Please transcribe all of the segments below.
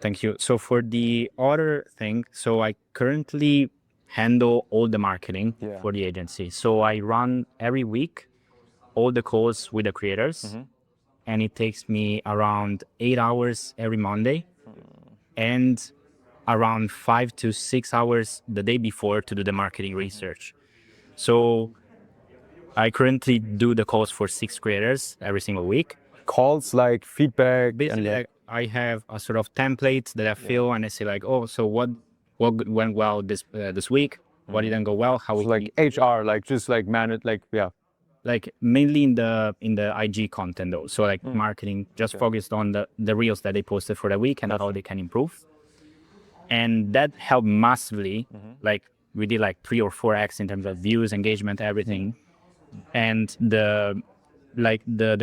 Thank you. So for the other thing, so I currently handle all the marketing for the agency. So I run every week all the calls with the creators, and it takes me around 8 hours every Monday and around 5 to 6 hours the day before to do the marketing research. So I currently do the calls for 6 creators every single week. Calls like feedback. Basically, I have a sort of template that I fill, and I say like, oh, so what went well this week? What didn't go well? How So like HR, like just like manage, like like mainly in the IG content though. So like marketing just focused on the reels that they posted for the week and how they can improve. And that helped massively. Like we did like 3 or 4x in terms of views, engagement, everything. And the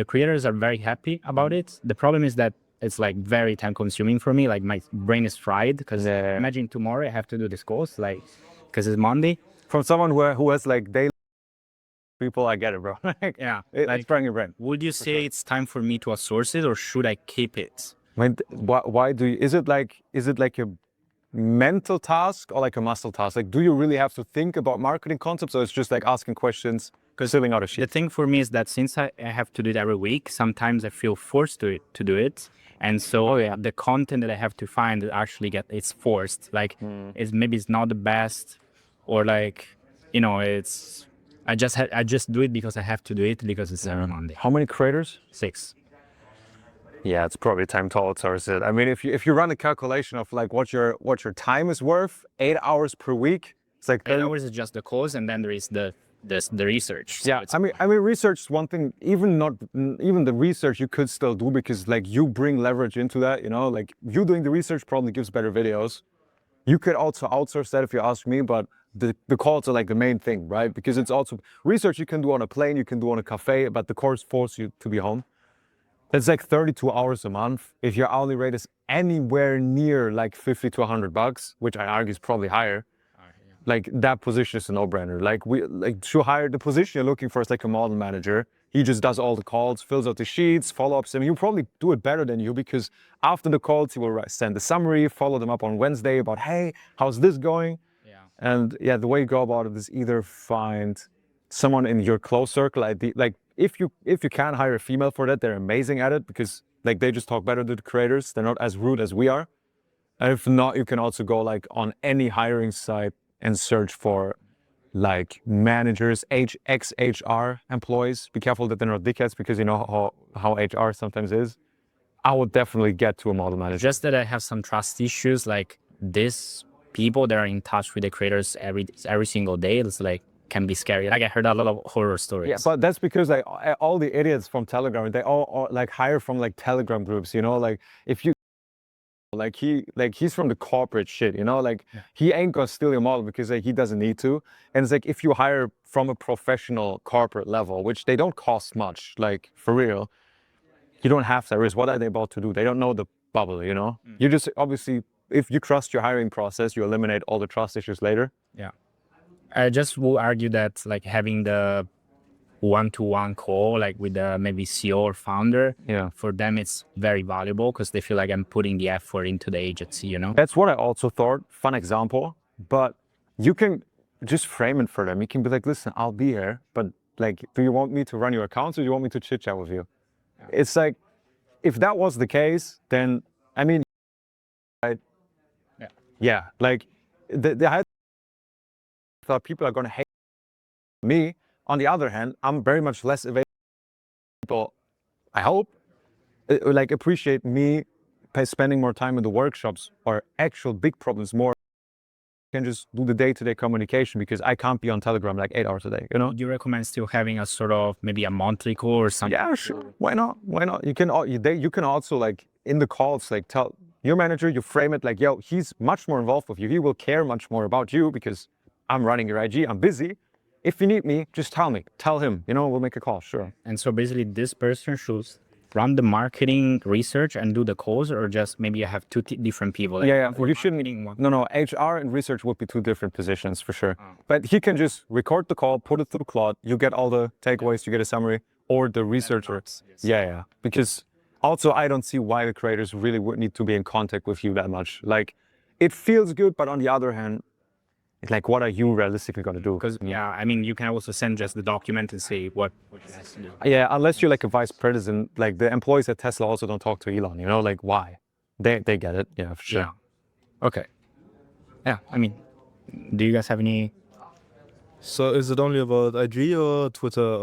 creators are very happy about it. The problem is that it's like very time consuming for me. Like my brain is fried because imagine tomorrow I have to do this course, like because it's Monday. From someone who has like daily people, I get it, bro. Like, Yeah, it's sprung your brain. Would you say it's time for me to outsource it, or should I keep it? Why do you? Is it like a mental task or like a muscle task? Like, do you really have to think about marketing concepts, or it's just like asking questions, filling out a sheet? The thing for me is that since I have to do it every week, sometimes I feel forced to do it. And so the content that I have to find actually it's forced. Like it's not the best, or like, it's I just do it because I have to do it because it's every Monday. How many creators? 6. Yeah, it's probably time to outsource it. I mean, if you run a calculation of like what your time is worth, 8 hours per week, it's like 8 hours is just the course, and then there is the research. So I mean, research is one thing. Even the research you could still do, because like you bring leverage into that. Like you doing the research probably gives better videos. You could also outsource that if you ask me, but the calls are like the main thing, right? Because it's also research you can do on a plane, you can do on a cafe, but the course forces you to be home. That's like 32 hours a month. If your hourly rate is anywhere near like 50 to $100, which I argue is probably higher, like that position is a no-brainer. Like to hire the position you're looking for is like a model manager. He just does all the calls, fills out the sheets, follow-ups. I mean, he'll probably do it better than you, because after the calls, he will send a summary, follow them up on Wednesday about, hey, how's this going? And the way you go about it is either find someone in your close circle. Like if you can hire a female for that, they're amazing at it, because like they just talk better to the creators. They're not as rude as we are. And if not, you can also go like on any hiring site and search for like managers, ex-HR employees. Be careful that they're not dickheads, because you know how HR sometimes is. I would definitely get to a model manager. Just that I have some trust issues, like this people that are in touch with the creators every single day, it's like can be scary. Like I heard a lot of horror stories. Yeah, but that's because like all the idiots from Telegram, they all like hire from like Telegram groups, like if you he's from the corporate shit, like he ain't gonna steal your model because like, he doesn't need to. And it's like if you hire from a professional corporate level, which they don't cost much, like for real, you don't have that risk. What are they about to do? They don't know the bubble, You just obviously, if you trust your hiring process, you eliminate all the trust issues later. Yeah. I just will argue that like having the one-to-one call, like with the maybe CEO or founder, for them it's very valuable, because they feel like I'm putting the effort into the agency, That's what I also thought. Fun example, but you can just frame it for them. You can be like, listen, I'll be here, but like, do you want me to run your accounts, or do you want me to chit chat with you? It's like, if that was the case, then I mean, like I thought people are going to hate me. On the other hand, I'm very much less available. People, I hope, like appreciate me spending more time in the workshops or actual big problems more. I can just do the day-to-day communication, because I can't be on Telegram like 8 hours a day. Do you recommend still having a sort of maybe a monthly call or something? Yeah, sure. Why not? You can also like in the calls like tell your manager, you frame it like, yo, he's much more involved with you. He will care much more about you, because I'm running your IG. I'm busy. If you need me, just tell me. Tell him. We'll make a call. Sure. And so basically, this person should run the marketing research and do the calls, or just maybe you have two different people? Like you shouldn't. No. HR and research would be 2 different positions for sure. But he can just record the call, put it through Claude. You get all the takeaways. You get a summary, or the researcher. Because Also, I don't see why the creators really would need to be in contact with you that much. Like, it feels good, but on the other hand, it's like, what are you realistically going to do? Because I mean, you can also send just the document and say what it has to do. Yeah, unless you're like a vice president, like the employees at Tesla also don't talk to Elon, you know, like why? They get it, yeah, for sure. Yeah. Okay. Yeah, I mean, do you guys have any? So is it only about IG or Twitter?